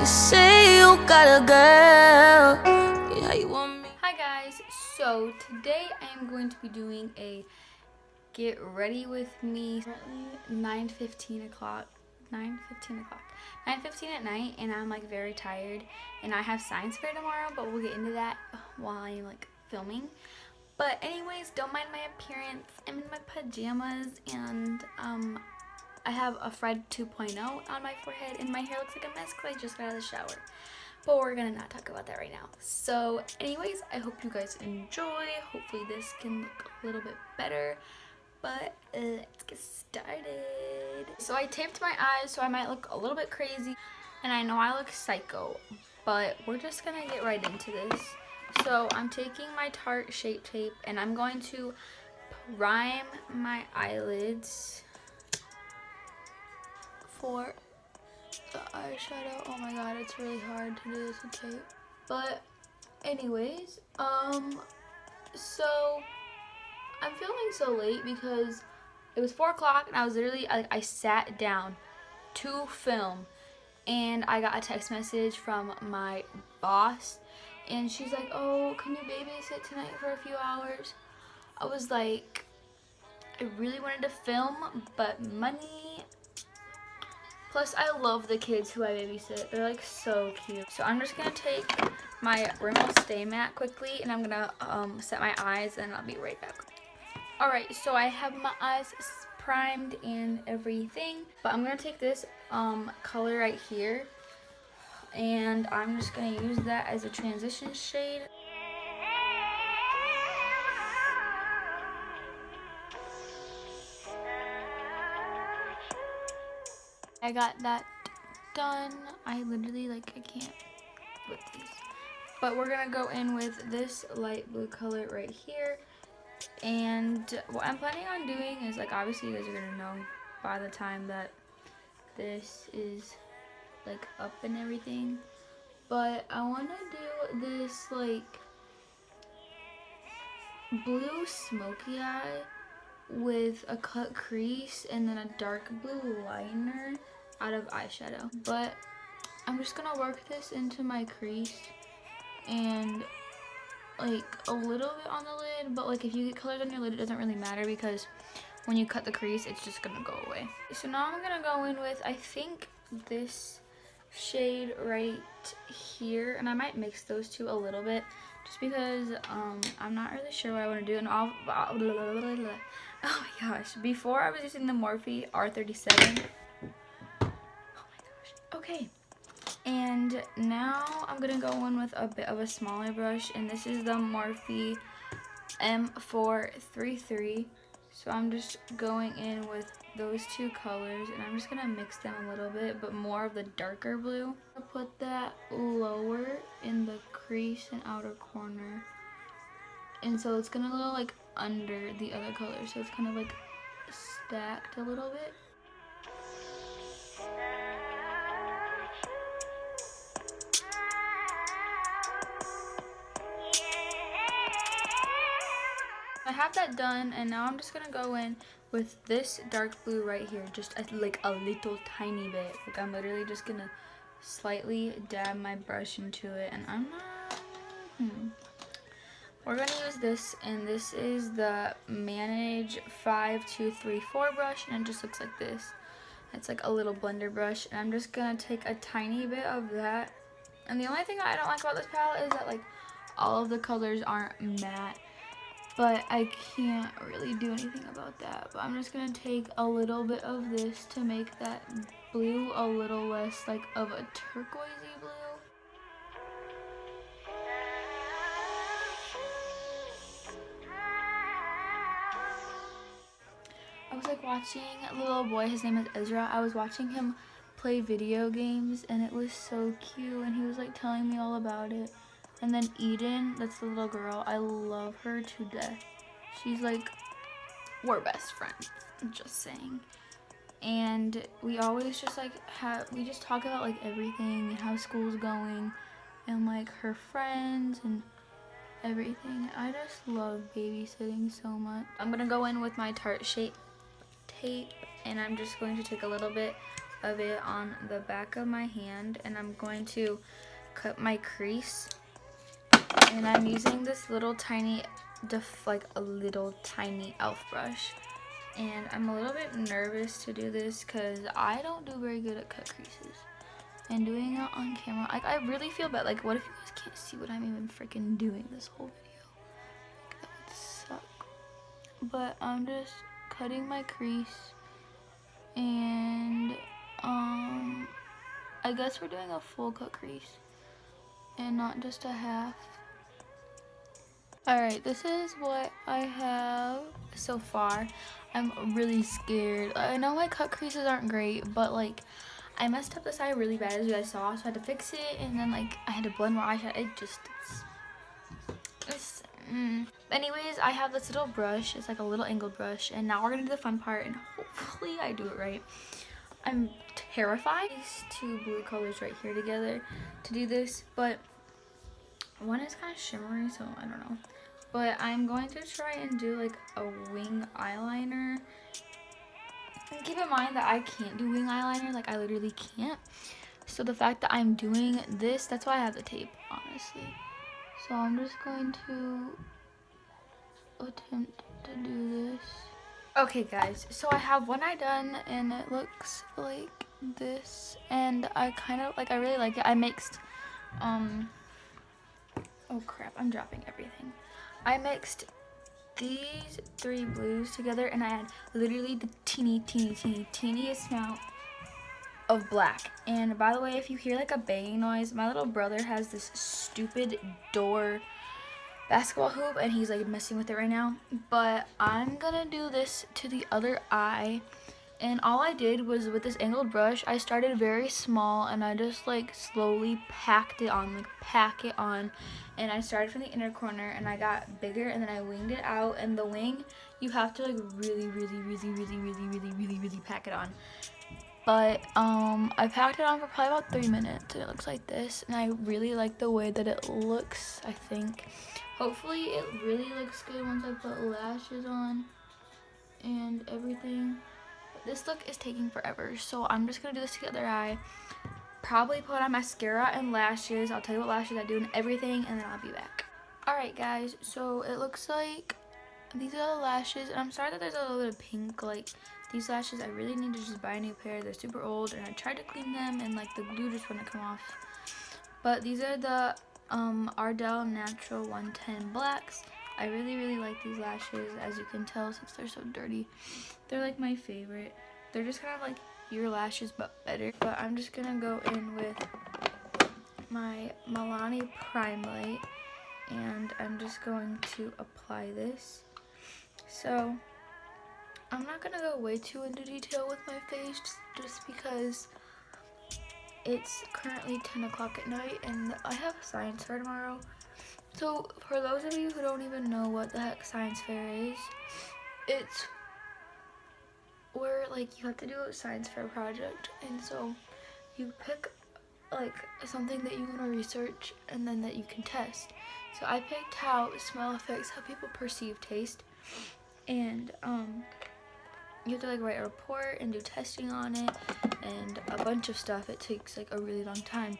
You say you got a girl. Yeah, you want me. Hi guys, so today I am going to be doing a get ready with me. Currently 9:15 at night, and I'm like very tired, and I have science fair tomorrow, but we'll get into that while I'm like filming. But anyways, don't mind my appearance. I'm in my pajamas, and I have a Fred 2.0 on my forehead, and my hair looks like a mess because I just got out of the shower. But we're gonna not talk about that right now. So anyways, I hope you guys enjoy. Hopefully this can look a little bit better. But let's get started. So I taped my eyes so I might look a little bit crazy. And I know I look psycho, but we're just gonna get right into this. So I'm taking my Tarte Shape Tape and I'm going to prime my eyelids for the eyeshadow. Oh my god, it's really hard to do this with tape. But anyways, so I'm filming so late because it was 4 o'clock and I was literally, I sat down to film, and I got a text message from my boss and she's like, oh, can you babysit tonight for a few hours? I was like, I really wanted to film, but money. Plus, I love the kids who I babysit. They're like so cute. So I'm just gonna take my Rimmel Stay Matte quickly, and I'm gonna set my eyes, and I'll be right back. Alright, so I have my eyes primed and everything, but I'm gonna take this color right here, and I'm just gonna use that as a transition shade. I got that done. I literally, like, I can't with these. But we're gonna go in with this light blue color right here. And what I'm planning on doing is, like, obviously you guys are gonna know by the time that this is like up and everything. But I wanna do this like blue smoky eye with a cut crease and then a dark blue liner out of eyeshadow. But I'm just gonna work this into my crease and like a little bit on the lid, but like if you get colors on your lid, it doesn't really matter because when you cut the crease, it's just gonna go away. So now I'm gonna go in with, I think, this shade right here, and I might mix those two a little bit just because I'm not really sure what I want to do. And oh my gosh, before I was using the Morphe R37. Oh my gosh. Okay. And now I'm gonna go in with a bit of a smaller brush, and this is the Morphe M433. So I'm just going in with those two colors, and I'm just gonna mix them a little bit, but more of the darker blue. I'll put that lower in the crease and outer corner, and so it's gonna look like under the other color, so it's kind of like stacked a little bit. I have that done, and now I'm just gonna go in with this dark blue right here, just like a little tiny bit. Like I'm literally just gonna slightly dab my brush into it, and I'm not. We're gonna use this, and this is the Manage 5234 brush, and it just looks like this. It's like a little blender brush, and I'm just gonna take a tiny bit of that. And the only thing I don't like about this palette is that like all of the colors aren't matte. But I can't really do anything about that. But I'm just going to take a little bit of this to make that blue a little less like of a turquoisey blue. I was like watching a little boy, his name is Ezra. I was watching him play video games, and it was so cute, and he was like telling me all about it. And then Eden, that's the little girl, I love her to death. She's like, we're best friends, I'm just saying. And we always just like we just talk about like everything, how school's going, and like her friends and everything. I just love babysitting so much. I'm gonna go in with my Tarte Shape Tape, and I'm just going to take a little bit of it on the back of my hand, and I'm going to cut my crease. And I'm using this little tiny, like a little tiny elf brush. And I'm a little bit nervous to do this because I don't do very good at cut creases. And doing it on camera, like, I really feel bad. Like, what if you guys can't see what I'm even freaking doing this whole video? Like, that would suck. But I'm just cutting my crease, and I guess we're doing a full cut crease and not just a half. Alright, this is what I have so far. I'm really scared. I know my cut creases aren't great, but like, I messed up this eye really bad, as you guys saw, so I had to fix it, and then like I had to blend more eyeshadow. Anyways, I have this little brush. It's like a little angled brush, and now we're gonna do the fun part, and hopefully I do it right. I'm terrified. These two blue colors right here together to do this, but one is kind of shimmery, so I don't know. But I'm going to try and do like a wing eyeliner. And keep in mind that I can't do wing eyeliner, like I literally can't. So the fact that I'm doing this, that's why I have the tape, honestly. So I'm just going to attempt to do this. Okay guys, so I have one eye done, and it looks like this, and I really like it. I mixed oh crap, I'm dropping everything. I mixed these three blues together, and I had literally the teeniest amount of black. And by the way, if you hear like a banging noise, my little brother has this stupid door basketball hoop, and he's like messing with it right now. But I'm gonna do this to the other eye, and all I did was, with this angled brush, I started very small, and I just like slowly pack it on, and I started from the inner corner, and I got bigger, and then I winged it out. And the wing, you have to like really pack it on. But I packed it on for probably about 3 minutes, and it looks like this, and I really like the way that it looks. I think hopefully it really looks good once I put lashes on and everything. But this look is taking forever, so I'm just gonna do this to the other eye, probably put on mascara and lashes. I'll tell you what lashes I do and everything, and then I'll be back. Alright guys, so it looks like these are the lashes, and I'm sorry that there's a little bit of pink. Like, these lashes, I really need to just buy a new pair. They're super old, and I tried to clean them, and like the glue just wouldn't come off. But these are the Ardell Natural 110 blacks. I really like these lashes, as you can tell, since they're so dirty. They're like my favorite. They're just kind of like your lashes, but better. But I'm just gonna go in with my Milani Prime Light, and I'm just going to apply this. So I'm not gonna go way too into detail with my face, just because it's currently 10 o'clock at night, and I have science fair tomorrow. So for those of you who don't even know what the heck science fair is, it's where like you have to do a science fair project, and so you pick like something that you want to research, and then that you can test. So I picked how smell affects how people perceive taste, and you have to like write a report and do testing on it and a bunch of stuff. It takes like a really long time.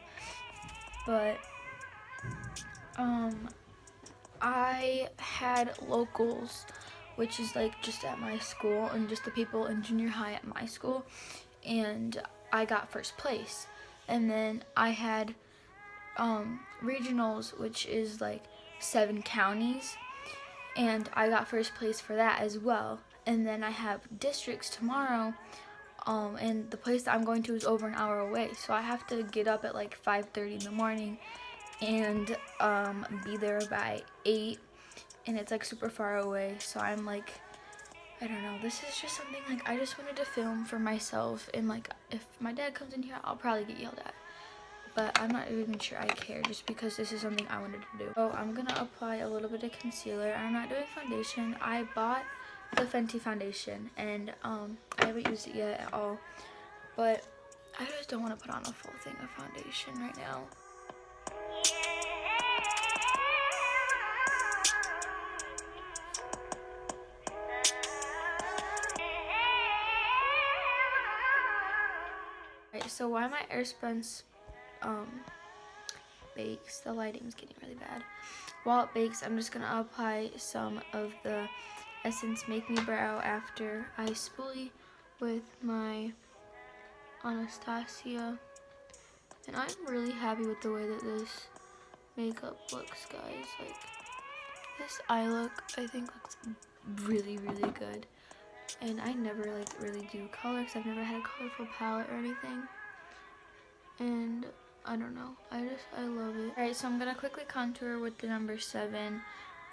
But I had locals, which is like just at my school, and just the people in junior high at my school, and I got first place. And then I had regionals, which is like 7 counties, and I got first place for that as well. And then I have districts tomorrow, and the place that I'm going to is over an hour away, so I have to get up at like 5:30 in the morning and be there by 8, and it's like super far away. So I'm like, I don't know, this is just something like I just wanted to film for myself, and like if my dad comes in here, I'll probably get yelled at, but I'm not even sure I care, just because this is something I wanted to do. So I'm gonna apply a little bit of concealer. I'm not doing foundation. I bought the Fenty foundation, and I haven't used it yet at all, but I just don't want to put on a full thing of foundation right now. so while my Airspun bakes, the lighting's getting really bad. While it bakes, I'm just gonna apply some of the Essence Make Me Brow after I spoolie with my Anastasia. And I'm really happy with the way that this makeup looks, guys. Like, this eye look, I think, looks really, really good. And I never, like, really do color because I've never had a colorful palette or anything. And I don't know. I love it. Alright, so I'm going to quickly contour with the number 7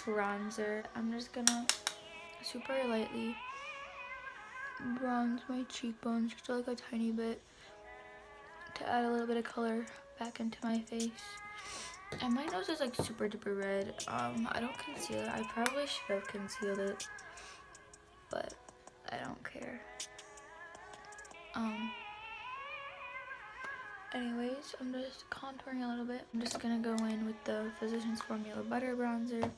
bronzer. I'm just going to super lightly bronze my cheekbones just like a tiny bit to add a little bit of color back into my face. And my nose is like super duper red. I don't conceal it. I probably should have concealed it, but I don't care. Anyways, I'm just contouring a little bit. I'm just gonna go in with the Physicians Formula Butter Bronzer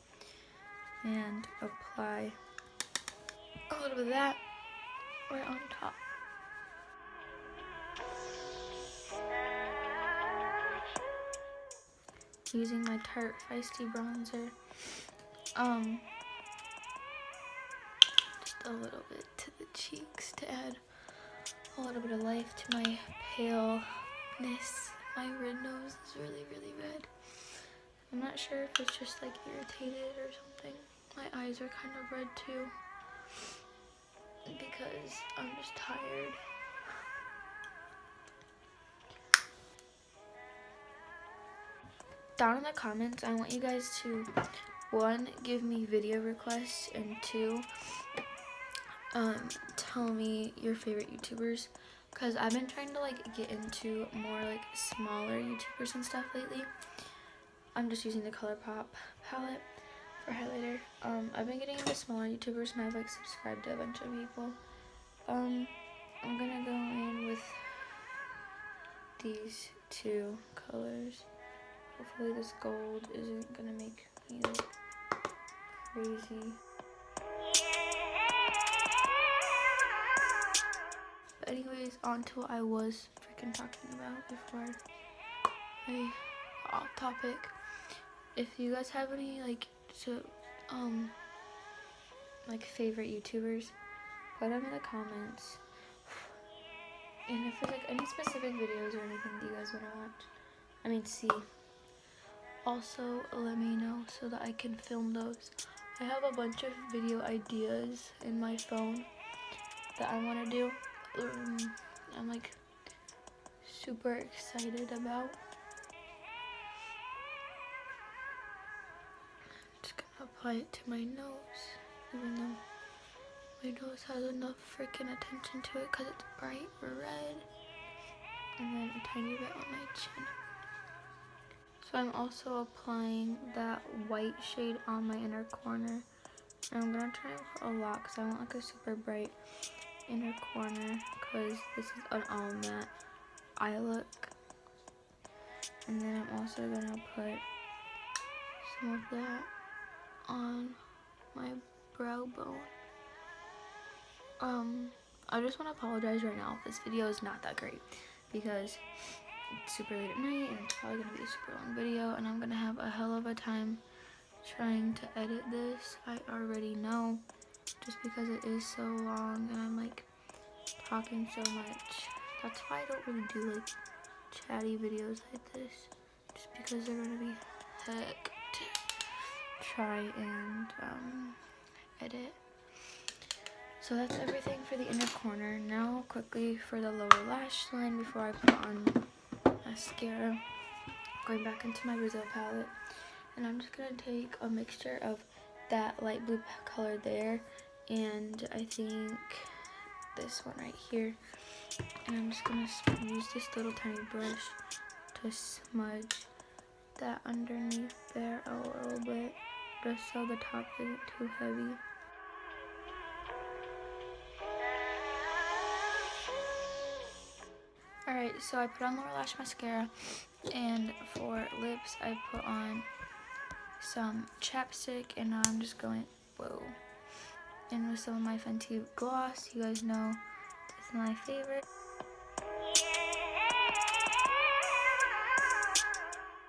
and apply a little bit of that right on top. Using my Tarte Feisty Bronzer. Just a little bit to the cheeks to add a little bit of life to my paleness. My red nose is really, really red. I'm not sure if it's just like irritated or something. My eyes are kind of red too because I'm just tired. Down in the comments, I want you guys to, 1, give me video requests, and 2, tell me your favorite YouTubers, because I've been trying to like get into more like smaller YouTubers and stuff lately. I'm just using the ColourPop palette for highlighter. I've been getting into smaller YouTubers and I've like subscribed to a bunch of people. I'm gonna go in with these 2 colors. Hopefully this gold isn't gonna make me look crazy. But anyways, on to what I was freaking talking about before I off topic. If you guys have any like like favorite YouTubers, put them in the comments. And if there's like any specific videos or anything that you guys want to watch, I mean see, also let me know so that I can film those. I have a bunch of video ideas in my phone that I want to do. I'm like super excited about. Just gonna apply it to my nose, even though my nose has enough freaking attention to it because it's bright red. And then a tiny bit on my chin. So I'm also applying that white shade on my inner corner. And I'm gonna try and put a lot because I want like a super bright inner corner because this is an all matte eye look. And then I'm also gonna put some of that on my brow bone. I just want to apologize right now if this video is not that great because it's super late at night and it's probably gonna be a super long video and I'm gonna have a hell of a time trying to edit this. I already know, just because it is so long and I'm like talking so much. That's why I don't really do like chatty videos like this, just because they're gonna be heck to try and edit. So that's everything for the inner corner. Now quickly for the lower lash line before I put on mascara. Going back into my Brazil palette, and I'm just gonna take a mixture of that light blue color there and I think this one right here, and I'm just gonna use this little tiny brush to smudge that underneath there a little bit, just so the top isn't too heavy. Alright, so I put on lower lash mascara, and for lips I put on some chapstick, and now I'm just going, whoa, in with some of my Fenty gloss. You guys know it's my favorite.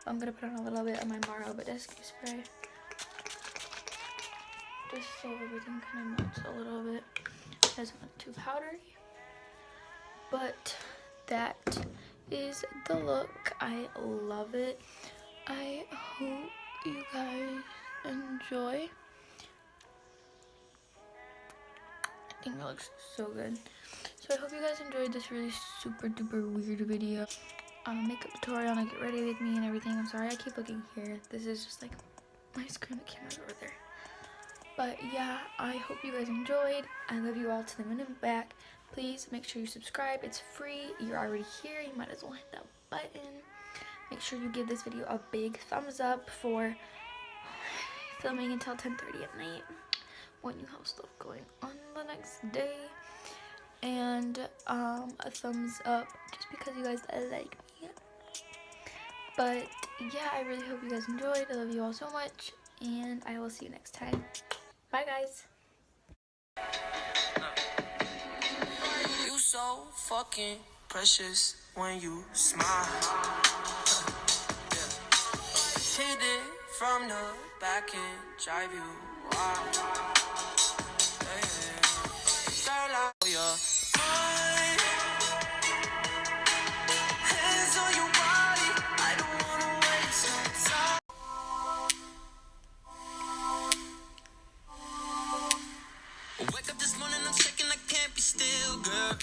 I'm gonna put on a little bit of my Maro Badescu spray, just so everything kind of melts a little bit. It doesn't look too powdery, but that is the look. I love it. I hope you guys enjoy. I think it looks so good. So I hope you guys enjoyed this really super duper weird video. Makeup tutorial on Get Ready With Me and everything. I'm sorry I keep looking here. This is just like my screen, the camera's over there. But yeah, I hope you guys enjoyed. I love you all to the moon and back. Please make sure you subscribe. It's free. You're already here. You might as well hit that button. Make sure you give this video a big thumbs up for filming until 10:30 at night when you have stuff going on the next day. And a thumbs up just because you guys like me. But yeah, I really hope you guys enjoyed. I love you all so much, and I will see you next time. Bye guys. You so fucking precious when you smile. Hit it from the back and drive you wild. Girl, I know you're mine. Hands on your body, I don't wanna waste no time. Wake up this morning, I'm shaking, I can't be still, girl.